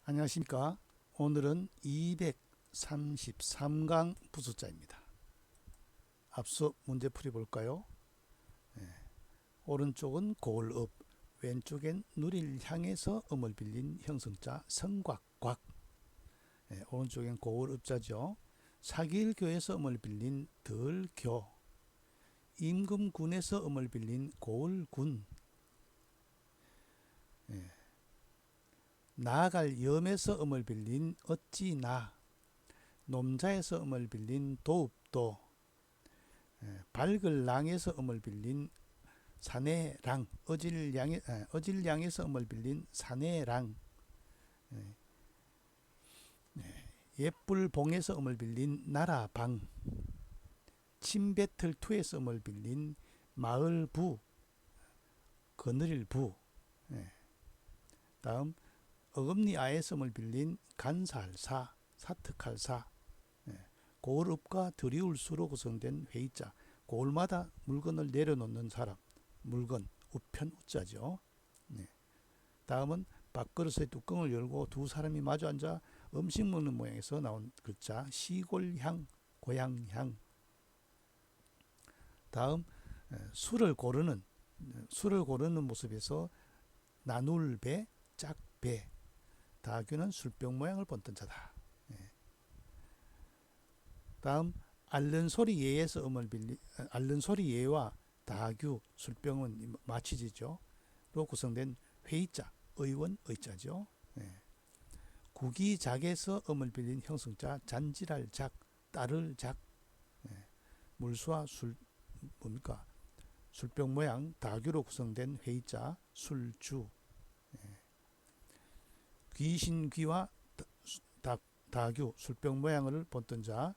안녕하십니까. 오늘은 233강 부숫자입니다. 앞서 문제 풀이 볼까요? 오른쪽은 고을읍, 왼쪽엔 누리를 향해서 음을 빌린 형성자 성곽곽. 오른쪽엔 고을읍자죠. 사길교에서 음을 빌린 덜교, 임금군에서 음을 빌린 고을군, 나아갈 염에서 음을 빌린 어찌나, 놈자에서 음을 빌린 도읍도, 밝을 랑에서 음을 빌린 사내랑, 어질량에서 음을 빌린 사내랑, 옛불봉에서 음을 빌린 나라방, 침배틀투에서 음을 빌린 마을부, 거느릴부. 다음 어금니아에서 음을 빌린 간살사, 사특할사. 고을읍과 들이울수로 구성된 회의자, 고을마다 물건을 내려놓는 사람, 물건, 우편 우자죠. 다음은 밥그릇의 뚜껑을 열고 두 사람이 마주 앉아 음식 먹는 모양에서 나온 글자, 시골향, 고향향. 다음 술을 고르는 모습에서 나눌배, 짝배. 다규는 술병 모양을 본뜬 자다. 다음 앓는 소리 예에서 음을 빌린 앓는 소리 예와 다규, 술병은 마치지죠. 로 구성된 회의자, 의원 의자죠. 구기작에서 음을 빌린 형성자 잔질할 작, 따를 작. 물수와 뭡니까? 술병 모양 다규로 구성된 회의자 술주. 귀신귀와 다규, 술병 모양을 본뜬 자,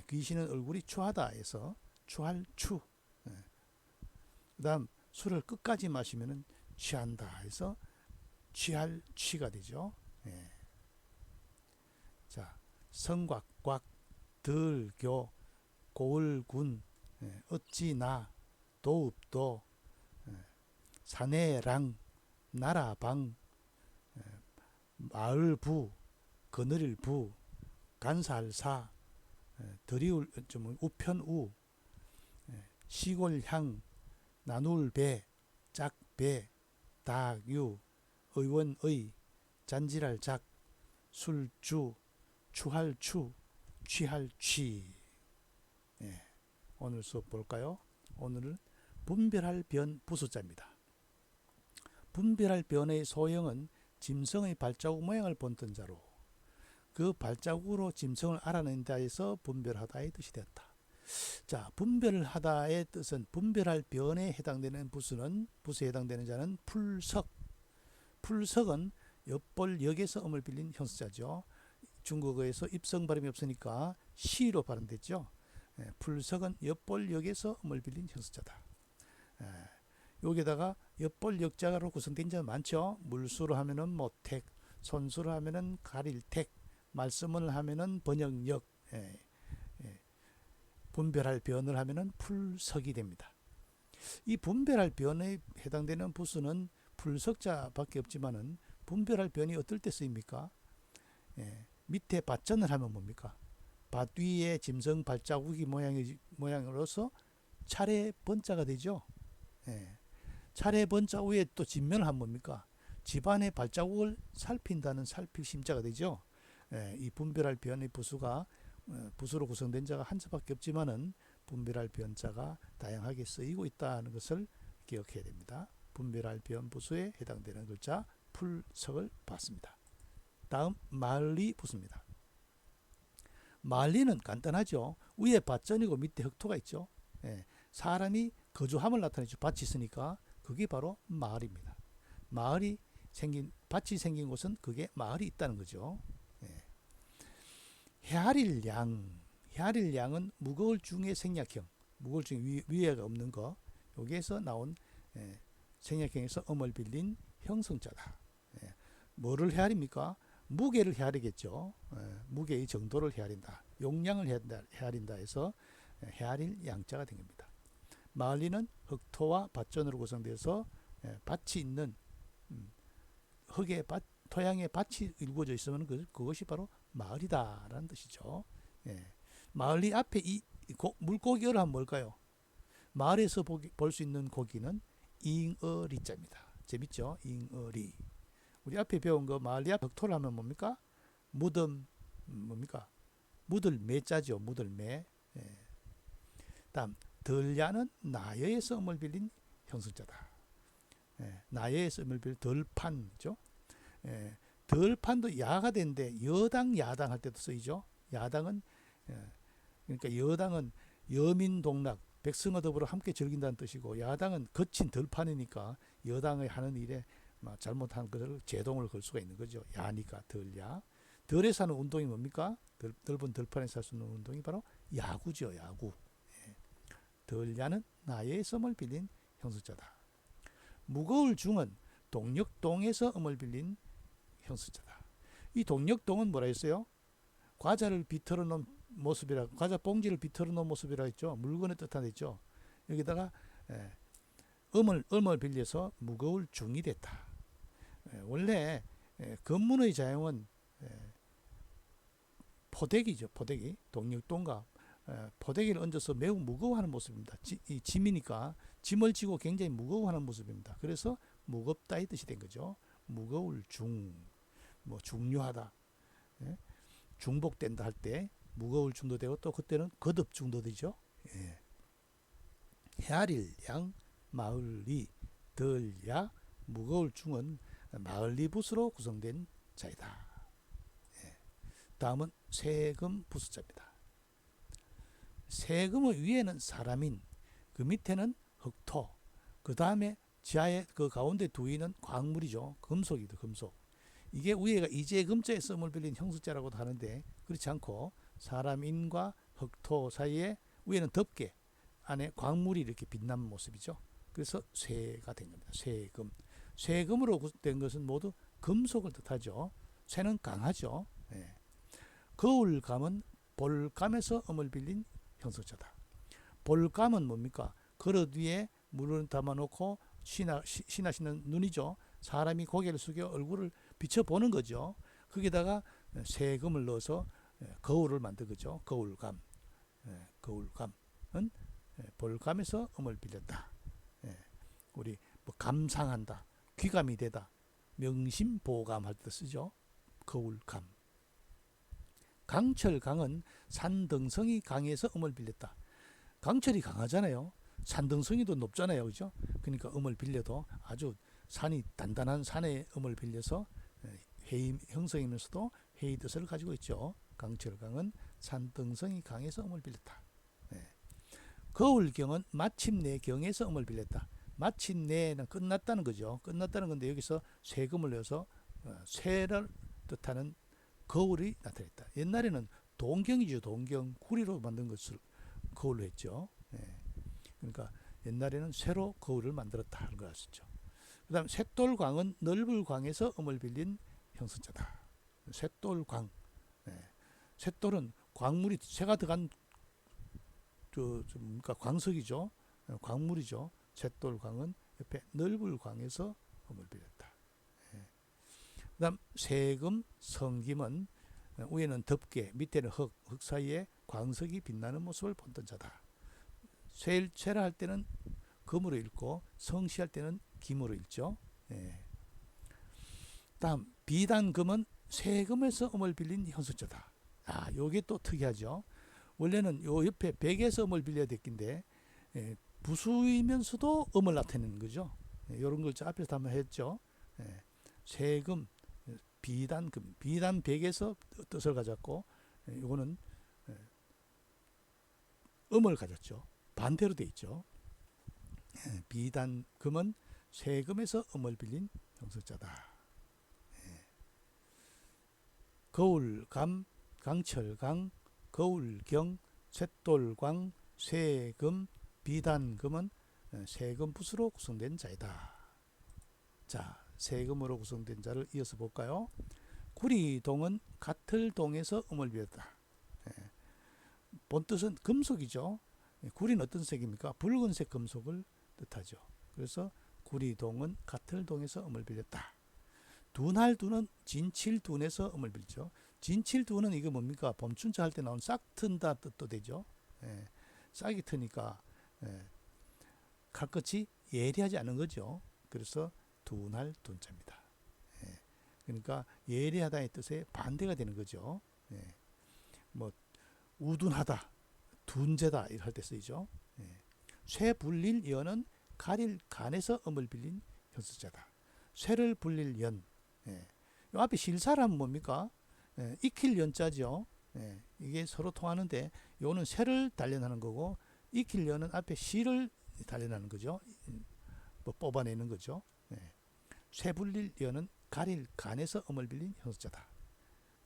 귀신은 얼굴이 추하다에서 추할추. 그 다음 술을 끝까지 마시면 취한다 해서 취할취가 되죠. 자, 성곽곽, 들교, 고을군, 어찌나, 도읍도, 사내랑, 나라방, 마을부, 거느릴부, 간살사, 들이울 우편우, 시골향, 나눌배, 짝배, 다유, 의원의, 잔질할 작, 술주, 추할추, 취할취. 오늘 수업 볼까요? 오늘은 분별할 변 부숫자입니다. 분별할 변의 소형은 짐승의 발자국 모양을 본뜬 자로 그 발자국으로 짐승을 알아낸다 해서 분별하다의 뜻이 되었다. 자, 분별하다의 뜻은 분별할 변에 해당되는 부수에 해당되는 자는 풀석. 풀석은 엿볼역에서 음을 빌린 형사자죠. 중국어에서 입성 발음이 없으니까 시로 발음됐죠. 풀석은 엿볼역에서 음을 빌린 형사자다. 여기다가 엿볼역자로 구성된 자 많죠. 물수로 하면은 모택, 손수로 하면은 가릴택, 말씀을 하면은 번역역, 분별할 변을 하면은 풀석이 됩니다. 이 분별할 변에 해당되는 부수는 풀석자밖에 없지만은 분별할 변이 어떨 때 쓰입니까? 밑에 밭전을 하면 뭡니까? 밭 위에 짐승 발자국이 모양으로서 차례 번자가 되죠. 차례 번자 위에 또 진면을 하면 뭡니까? 집안의 발자국을 살핀다는 살필 심자가 되죠. 이 분별할 변의 부수로 구성된 자가 한 자밖에 없지만은 분별할 변자가 다양하게 쓰이고 있다는 것을 기억해야 됩니다. 분별할 변 부수에 해당되는 글자 풀석을 봤습니다. 다음 말리 부수입니다. 말리는 간단하죠. 위에 밭전이고 밑에 흙토가 있죠. 사람이 거주함을 나타내죠. 밭이 있으니까 그게 바로 마을입니다. 밭이 생긴 곳은 그게 마을이 있다는 거죠. 헤아릴 양은 무거울 중에 생략형, 무거울 중에 위에가 없는 거, 여기에서 나온 생략형에서 음을 빌린 형성자다. 뭐를 헤아립니까? 무게를 헤아리겠죠. 무게의 정도를 헤아린다. 용량을 헤아린다 해서 헤아릴 양자가 된 겁니다. 마을리는 흙토와 밭전으로 구성되어서 밭이 있는 흙의 토양에 밭이 일구어져 있으면 그것이 바로 마을이다라는 뜻이죠. 예. 마을이 앞에 이 물고기어를 하면 뭘까요? 마을에서 볼 수 있는 고기는 잉어리자입니다. 재밌죠? 잉어리. 우리 앞에 배운 거 마을리 앞 벽토를 하면 뭡니까? 무덤 뭡니까? 무들매자죠. 무들매. 예. 다음 덜야는 나여의 썸을 빌린 형성자다. 예. 나여의 썸을 빌린 덜판이죠. 예. 덜판도 야가 되는데 여당 야당 할 때도 쓰이죠. 야당은 그러니까 여당은 여민동락 백성과 더불어 함께 즐긴다는 뜻이고 야당은 거친 덜판이니까 여당의 하는 일에 잘못한 것을 제동을 걸 수가 있는 거죠. 야니까 덜야. 덜에서 하는 운동이 뭡니까? 덜은 덜판에서 할 수 있는 운동이 바로 야구죠. 야구. 예. 덜야는 나의 썸을 빌린 형수자다. 무거울 중은 동력동에서 음을 빌린 형수자다. 이 동력동은 뭐라 했어요? 과자를 비틀어 놓은 모습이라, 과자 봉지를 비틀어 놓은 모습이라 했죠. 물건을 뜻하는 했죠. 여기다가 음을 빌려서 무거울 중이 됐다. 원래 건문의 자용은 포대기죠. 포대기. 동력동과 포대기를 얹어서 매우 무거워하는 모습입니다. 짐이니까 짐을 지고 굉장히 무거워하는 모습입니다. 그래서 무겁다 이 뜻이 된 거죠. 무거울 중, 중요하다. 예? 중복된다 할 때 무거울 중도 되고 또 그때는 거듭 중도 되죠. 예. 헤아릴 양 마을리 덜야 무거울 중은 마을리 붓으로 구성된 자이다. 예. 다음은 세금 부수자입니다. 세금의 위에는 사람인, 그 밑에는 흑토, 그 다음에 지하에 그 가운데 두 위는 광물이죠. 금속이죠. 금속. 이게 위에가 이재금자의 썸을 빌린 형수자라고도 하는데 그렇지 않고 사람인과 흑토 사이에 위에는 덮개, 안에 광물이 이렇게 빛나는 모습이죠. 그래서 쇠가 된 겁니다. 쇠금. 쇠금으로 된 것은 모두 금속을 뜻하죠. 쇠는 강하죠. 예. 거울감은 볼감에서 음을 빌린 형수자다. 볼감은 뭡니까? 그릇 위에 물을 담아놓고 신하시는 눈이죠. 사람이 고개를 숙여 얼굴을 비춰보는 거죠. 거기다가 세금을 넣어서 거울을 만든 거죠. 거울감. 거울감은 볼감에서 음을 빌렸다. 우리 감상한다, 귀감이 되다, 명심보감 할 때 쓰죠. 거울감. 강철강은 산등성이 강에서 음을 빌렸다. 강철이 강하잖아요. 산등성이도 높잖아요. 그죠? 그러니까 음을 빌려도 아주 산이 단단한 산의 음을 빌려서 회의 형성이면서도 회의 뜻을 가지고 있죠. 강철강은 산등성이 강에서 음을 빌렸다. 거울경은 마침내 경에서 음을 빌렸다. 마침내는 끝났다는 거죠. 끝났다는 건데 여기서 세금을 넣어서 쇠를 뜻하는 거울이 나타냈다. 옛날에는 동경이죠. 동경. 구리로 만든 것을 거울로 했죠. 그러니까 옛날에는 쇠로 거울을 만들었다 하는 걸 아시죠. 그 다음 쇳돌광은 넓을 광에서 음을 빌린 형성자다. 쇳돌광. 쇳돌은 광물이 쇠가 들어간 그러니까 광석이죠. 광물이죠. 쇳돌광은 옆에 넓을 광에서 음을 빌렸다. 그 다음 세금, 성김은 위에는 덮개, 밑에는 흙 사이에 광석이 빛나는 모습을 본던 자다. 쇠라 할 때는 금으로 읽고 성시할 때는 김으로 읽죠. 다음 비단금은 세금에서 음을 빌린 형수자다. 요게 또 특이하죠. 원래는 요 옆에 백에서 음을 빌려야 됐긴데 부수이면서도 음을 나타내는 거죠. 이런 걸 앞에서 한번 했죠. 세금, 비단금, 비단 백에서 뜻을 가졌고 요거는 음을 가졌죠. 반대로 돼 있죠. 비단금은 세금에서 음을 빌린 형수자다. 거울감, 강철강, 거울경, 쇳돌광, 세금, 비단금은 세금 붓으로 구성된 자이다. 자, 세금으로 구성된 자를 이어서 볼까요? 구리동은 가틀동에서 음을 빌렸다. 본뜻은 금속이죠. 구리는 어떤 색입니까? 붉은색 금속을 뜻하죠. 그래서 구리동은 가틀동에서 음을 빌렸다. 둔할둔은 진칠둔에서 음을 빌죠. 진칠둔은 이게 뭡니까? 봄춘자 할 때 나온 싹 튼다 뜻도 되죠. 예, 싹이 트니까 칼끝이 예리하지 않은 거죠. 그래서 둔할둔자입니다. 예, 그러니까 예리하다의 뜻에 반대가 되는 거죠. 예, 뭐 우둔하다, 둔재다 이럴 때 쓰이죠. 예, 쇠 불릴 연은 가릴 간에서 음을 빌린 현수자다. 쇠를 불릴 연. 예, 요 앞에 실사라면 뭡니까? 예, 익힐 연자죠. 예, 이게 서로 통하는데 요는 쇠를 단련하는 거고 익힐 연은 앞에 실을 단련하는 거죠. 뭐 뽑아내는 거죠. 예, 쇠 불릴 연은 가릴 간에서 음을 빌린 현수자다.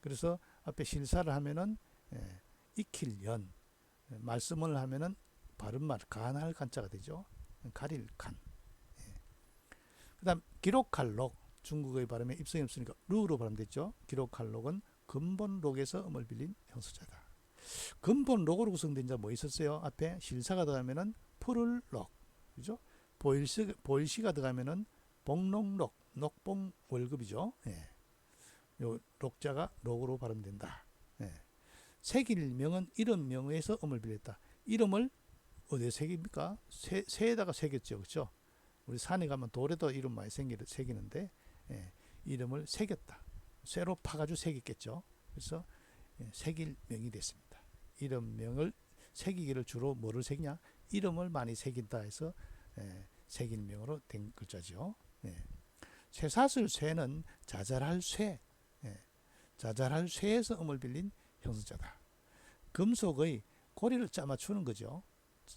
그래서 앞에 실사를 하면은 익힐 연, 말씀을 하면은 바른말 간할 간자가 되죠. 가릴 간. 그다음 기록할 록, 중국의 발음에 입성이 없으니까 루로 발음됐죠. 기록할 록은 근본 록에서 음을 빌린 형수자다. 근본 록으로 구성된 자 뭐 있었어요? 앞에 실사가 들어가면은 푸를 록, 그죠? 보일시가 들어가면은 복록록, 녹봉 월급이죠. 예. 요 록자가 록으로 발음된다. 예. 새길명은 이름명에서 음을 빌렸다. 이름을 어디에 새깁니까? 새에다가 새겼죠, 그렇죠? 우리 산에 가면 돌에도 이름 많이 새기는데 이름을 새겼다. 쇠로 파가지고 새겼겠죠. 그래서 새길명이 됐습니다. 이름명을 새기기를 주로 뭐를 새기냐? 이름을 많이 새긴다 해서 새길명으로 된 글자죠. 쇠사슬 쇠는 자잘할 쇠, 자잘할 쇠에서 음을 빌린 형수자다. 금속의 고리를 짜 맞추는 거죠.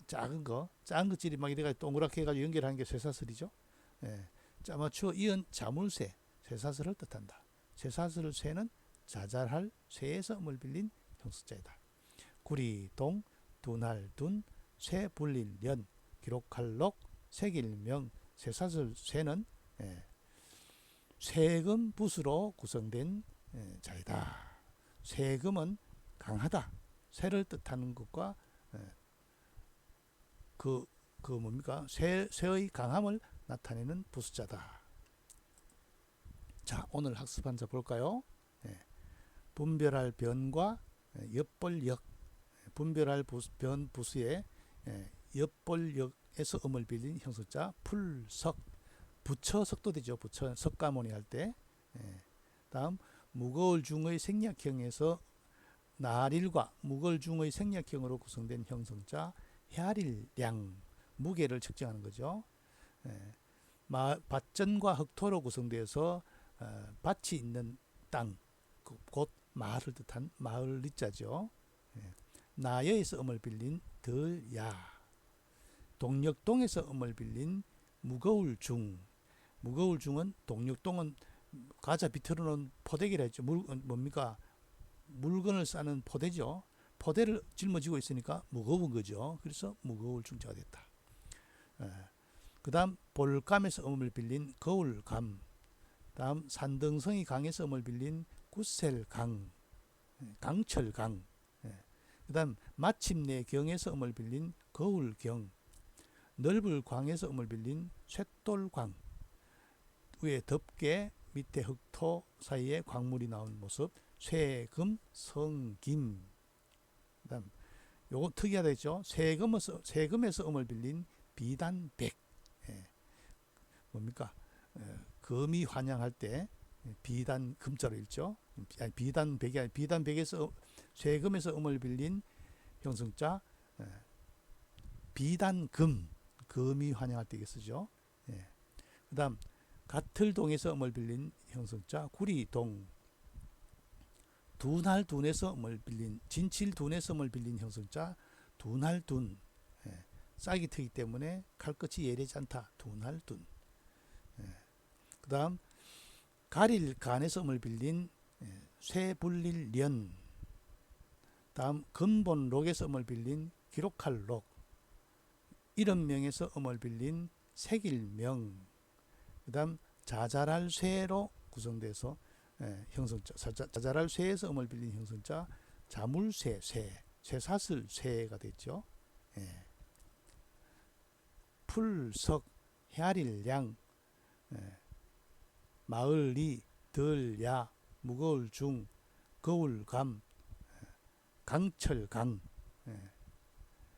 작은 것질이 막 이래가 동그랗게 해가지고 연결하는 게 쇠사슬이죠. 짜맞추어 이은 자물쇠, 쇠사슬을 뜻한다. 쇠사슬 쇠는 자잘할 쇠에서 음을 빌린 형수자이다. 구리동, 둔할둔, 쇠 불릴 연, 기록할 록, 새길명, 쇠사슬 쇠는 쇠금 붓으로 구성된 자이다. 쇠금은 강하다, 쇠를 뜻하는 것과 뭡니까? 쇠의 강함을 나타내는 부수자다. 자, 오늘 학습한 자 볼까요? 분별할 변과 엿볼역. 분별할 변 부수의 엿볼역에서 음을 빌린 형수자 풀석. 부처석도 되죠. 부처 석가모니 할 때. 다음 무거울 중의 생략형에서 나릴과 무거울 중의 생략형으로 구성된 형성자 해아릴량, 무게를 측정하는 거죠. 밭전과 흑토로 구성되어서 밭이 있는 땅, 곧 마을을 뜻한 마을 리자죠. 나여에서 음을 빌린 덜야, 동력동에서 음을 빌린 무거울 중. 무거울 중은 동력동은 가자 비틀어 놓은 포대기라 했죠. 뭡니까? 물건을 싸는 포대죠. 포대를 짊어지고 있으니까 무거운 거죠. 그래서 무거울 중자가 됐다. 그 다음 볼감에서 음을 빌린 거울감. 다음 산등성이 강에서 음을 빌린 구셀강, 강철강. 그 다음 마침내 경에서 음을 빌린 거울경. 넓을 광에서 음을 빌린 쇳돌광. 위에 덮개, 밑에 흑토 사이에 광물이 나온 모습 쇠금, 성김. 그 다음 요거 특이하다 했죠. 세금에서 음을 빌린 비단백. 뭡니까? 금이 환영할 때 비단 금자로 읽죠. 아니, 비단백이 아니 비단백에서 세금에서 음을 빌린 형성자 비단금, 금이 환영할 때 쓰죠. 그 다음 가틀동에서 음을 빌린 형성자 구리동. 둔할둔에서 음을 빌린 진칠둔에서 음을 빌린 형성자 둔할둔. 싹이 트기 때문에 칼끝이 예리하지 않다. 둔할둔. 그 다음 가릴 간에서 음을 빌린 쇠 불릴 연. 다음 근본 록에서 음을 빌린 기록할 록. 이름명에서 음을 빌린 새길명. 그 다음 자잘할 쇠로 구성돼서 형성자, 자잘할 쇠에서 음을 빌린 형성자 자물쇠, 쇠사슬 쇠가 됐죠. 풀석, 해아릴량, 마을리, 덜, 야, 무거울 중, 거울, 감, 강철, 강, 예,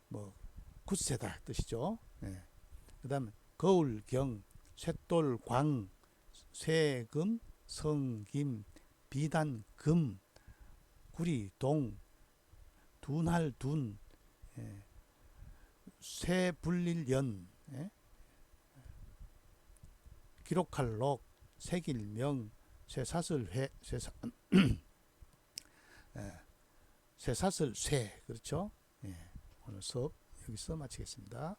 뭐 굳세다 뜻이죠. 예. 그다음 거울, 경, 쇳돌, 광, 쇠금, 성김, 비단, 금, 구리, 동, 둔할, 둔, 예. 쇠 불릴 연, 예. 기록할 록, 새길 명, 쇠사슬 회, 예. 쇠사슬 쇠, 그렇죠? 예. 오늘 수업 여기서 마치겠습니다.